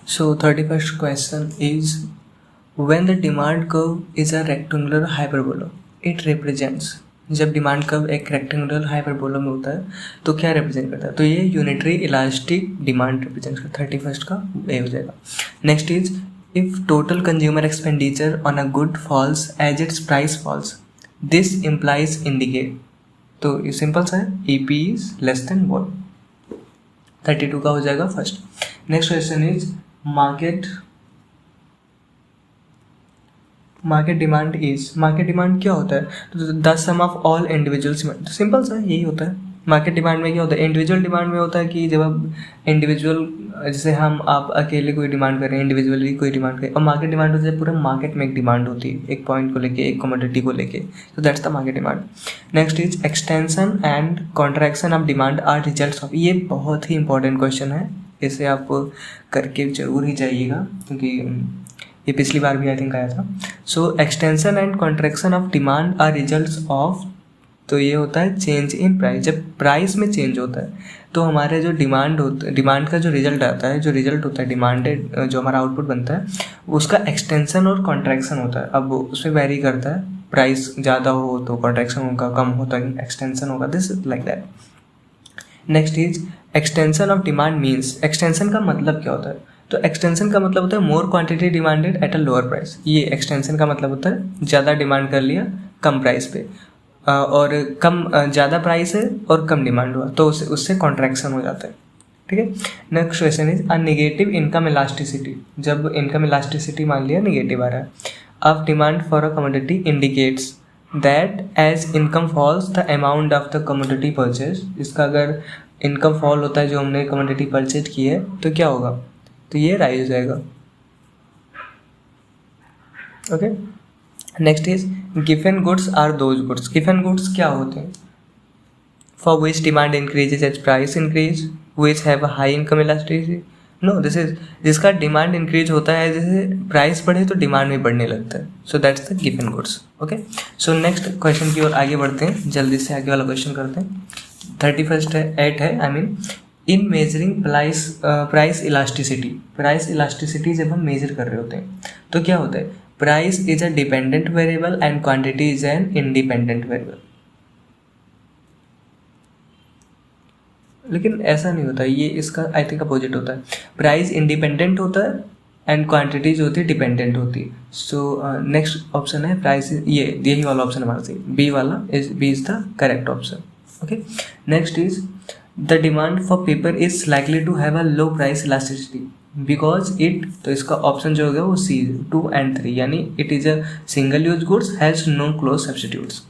So 31st question is, when the demand curve is a rectangular hyperbola, it represents, जब demand curve एक rectangular hyperbola में होता है तो क्या रिप्रेजेंट करता है, तो ये यूनिटरी इलास्टिक डिमांड रिप्रेजेंट करता है। 31st का ए हो जाएगा। Next is, if total consumer expenditure on a good falls as its price falls, this implies indicate, तो ये सिंपल सा है, E P is less than what. 32 का हो जाएगा first. Next question is, market demand is, market demand क्या होता है, तो the sum of all individuals, तो सिंपल सा यही होता है। मार्केट डिमांड में क्या होता है, इंडिविजुअल डिमांड में होता है कि जब आप इंडिविजुअल, जैसे हम आप अकेले कोई डिमांड करें, इंडिविजुअली कोई डिमांड करें, और मार्केट डिमांड होती है पूरा मार्केट में एक डिमांड होती है, एक पॉइंट को लेके, एक कमोडिटी को लेके, तो that's the market demand. Next is, extension and contraction of demand are results of, ये बहुत ही इंपॉर्टेंट क्वेश्चन है, इसे आप करके जरूर ही जाइएगा क्योंकि ये पिछली बार भी आई थिंक आया था। So extension and contraction of demand are results of, तो ये होता है चेंज इन प्राइस, जब प्राइस में चेंज होता है तो हमारे जो डिमांड होता है, डिमांड का जो रिजल्ट आता है, जो रिजल्ट होता है डिमांडेड, जो हमारा आउटपुट बनता है उसका एक्सटेंशन और कॉन्ट्रैक्शन होता है। अब उसमें वेरी करता है, प्राइस ज़्यादा हो तो कॉन्ट्रैक्शन होगा, कम होता है एक्सटेंशन होगा, this is like that. Next is, extension of demand means, extension का मतलब क्या होता है, तो एक्सटेंशन का मतलब होता है more quantity demanded at a lower price, ये एक्सटेंशन का मतलब होता है ज़्यादा डिमांड कर लिया कम प्राइस पे, और कम ज़्यादा प्राइस है और कम डिमांड हुआ तो उससे कॉन्ट्रैक्शन हो जाता है। ठीक है। Next question is, a negative income elasticity, जब इनकम इलास्टिसिटी मान लिया नेगेटिव आ रहा है, of demand for a commodity indicates that as income falls the amount of the commodity purchase, इसका अगर इनकम फॉल होता है जो हमने कमोडिटी परचेज की है तो क्या होगा, तो ये राइज हो जाएगा। Okay. Next is, given goods are those goods, given goods क्या होते हैं, for which demand increases as price increase, which have a high income elasticity, no this is, जिसका डिमांड इंक्रीज होता है जैसे प्राइस बढ़े तो डिमांड भी बढ़ने लगता है, so that's the given goods. Okay. So next question की ओर आगे बढ़ते हैं, जल्दी से आगे वाला क्वेश्चन करते हैं। 31st है, 8 है, I mean, in measuring price elasticity, price elasticity जब हम मेजर कर रहे होते हैं तो क्या होता है, price is a dependent variable and quantity is an independent variable, लेकिन ऐसा नहीं होता, ये इसका आई थिंक अपोजिट होता है, प्राइस इंडिपेंडेंट होता है एंड क्वांटिटी जो होती है डिपेंडेंट होती है। सो नेक्स्ट ऑप्शन है प्राइस, ये यही वाला ऑप्शन हमारा सही, बी वाला is, B is the correct option. Okay. Next is, the demand for paper is likely to have a low price elasticity because it, तो इसका ऑप्शन जो होगा वो सी 2 and 3, यानी it is a single use goods has no close substitutes.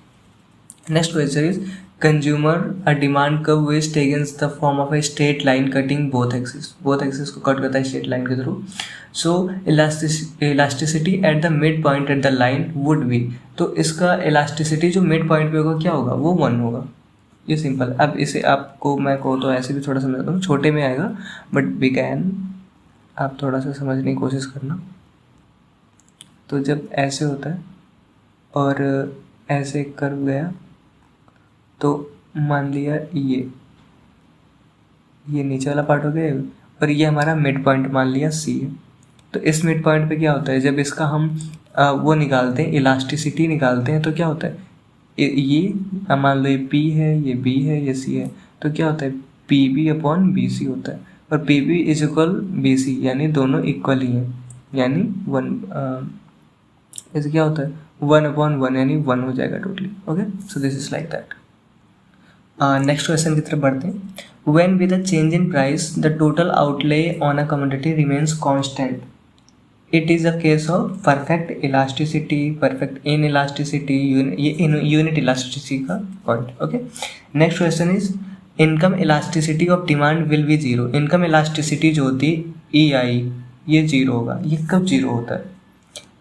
Next question is, consumer a demand curve which takens the form of a straight line cutting both axis, both axis को cut करता है straight line के through. So elasticity at the mid point at the line would be, तो इसका elasticity जो mid point पे होगा क्या होगा, वो 1 होगा, ये सिंपल। अब इसे आपको मैं कहूँ तो ऐसे भी थोड़ा समझाता हूँ, छोटे में आएगा बट वी कैन, आप थोड़ा सा समझने की कोशिश करना। तो जब ऐसे होता है और ऐसे कर्व गया तो मान लिया ये नीचे वाला पार्ट हो गया और ये हमारा मिड पॉइंट मान लिया सी है, तो इस मिड पॉइंट पे क्या होता है, जब इसका हम वो निकालते हैं, इलास्टिसिटी निकालते हैं, तो क्या होता है, ये मान लो ये P है, ये B है, ये C है, तो क्या होता है, PB अपॉन BC होता है, और PB इज इक्वल BC, यानी दोनों इक्वल ही हैं, यानी 1, ऐसे क्या होता है 1/1, यानी 1 हो जाएगा totally. Okay, so this is like that. Next question की तरफ बढ़ते हैं। When with a change in price the total outlay on a commodity remains constant, it is a case of perfect elasticity, perfect in elasticity, ये unit elasticity का point. Okay. Next question is, income elasticity of demand will be zero, income elasticity जो होती है EI, ये zero होगा, ये कब zero होता है,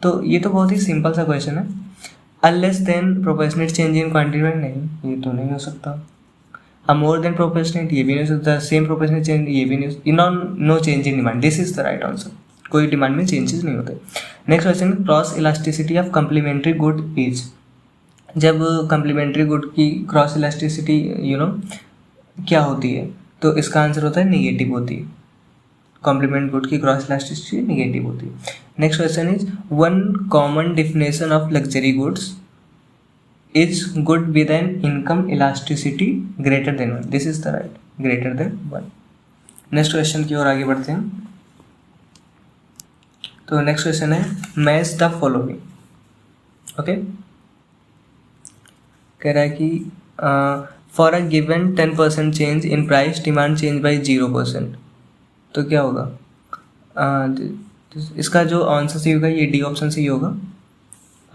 तो ये तो बहुत ही सिंपल सा क्वेश्चन है। Unless then proportionate change in quantity, नहीं ये तो नहीं हो सकता। अ मोर देन प्रोपोर्शनेट, ये भी नहीं हो सकता। सेम प्रोपोर्शनेट चेंज, ये भी नहीं, no change in demand, this is the right answer, कोई डिमांड में चेंजेस नहीं होते। Next question, cross elasticity of complementary good is, जब कम्प्लीमेंट्री गुड की क्रॉस इलास्टिसिटी क्या होती है, तो इसका आंसर होता है नेगेटिव होती है। कॉम्प्लीमेंट गुड की क्रॉस इलास्टिसिटी नेगेटिव होती है। Next question is one common definition of luxury goods is good with an income elasticity greater than 1। This is the right, greater than 1। Next question की ओर आगे बढ़ते हैं। तो नेक्स्ट क्वेश्चन है match the following. Okay, कह रहा है कि for a given 10% change in price demand change by 0%। तो क्या होगा? इसका जो आंसर सही होगा ये डी ऑप्शन सही होगा।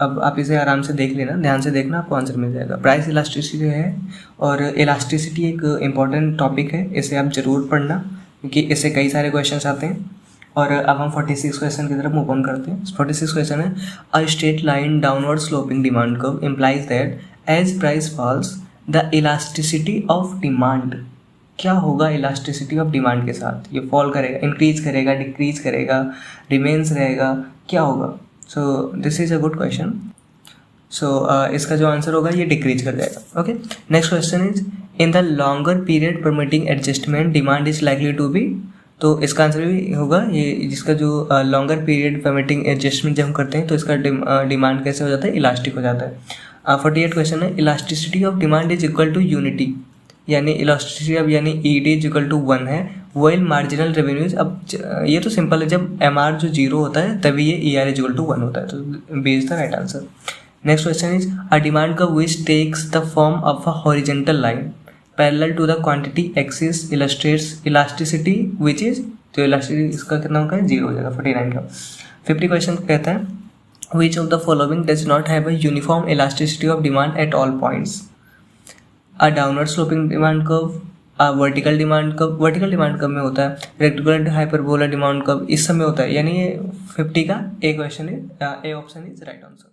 अब आप इसे आराम से देख लेना, ध्यान से देखना, आपको आंसर मिल जाएगा। प्राइस इलास्टिसिटी है और इलास्टिसिटी एक इम्पॉर्टेंट टॉपिक है, इसे आप जरूर पढ़ना क्योंकि इससे कई सारे क्वेश्चन आते हैं। और अब हम 46 क्वेश्चन की तरफ मूव ऑन करते हैं। 46 क्वेश्चन है a straight line downward sloping demand curve implies that as price falls the elasticity of demand. क्या होगा इलास्टिसिटी ऑफ डिमांड के साथ? ये फॉल करेगा, इंक्रीज करेगा, डिक्रीज करेगा, रिमेन्स रहेगा, क्या होगा? So this is a good question. So इसका जो आंसर होगा ये डिक्रीज कर जाएगा। Okay, next question is in the longer period permitting adjustment demand is likely to be. तो इसका आंसर भी होगा ये, जिसका जो लॉन्गर पीरियड परमिटिंग एडजस्टमेंट जब हम करते हैं तो इसका डिमांड कैसे हो जाता है? इलास्टिक हो जाता है। 48 क्वेश्चन है elasticity of demand is equal to unity, यानी इलास्टिसिटी अब यानी ED इज इक्वल टू 1 है, वाइल मार्जिनल रेवेन्यूज। अब ये तो सिंपल है, जब MR जो 0 होता है तभी ये ER इज इक्वल टू 1 होता है। तो B is the right answer. Next question is a demand curve which takes the form of a horizontal line parallel to the quantity axis illustrates elasticity which is. तो elasticity इसका कितना होगा? 0 हो जाएगा 49 का। 50 क्वेश्चन कहता है which of the following does not have a uniform elasticity of demand at all points? A downward sloping demand curve, a vertical demand curve. Vertical demand curve में होता है रेक्टेंगुलर हाइपरबोला डिमांड कर्व, इस समय होता है। यानी ये 50 का a question is a option is right answer.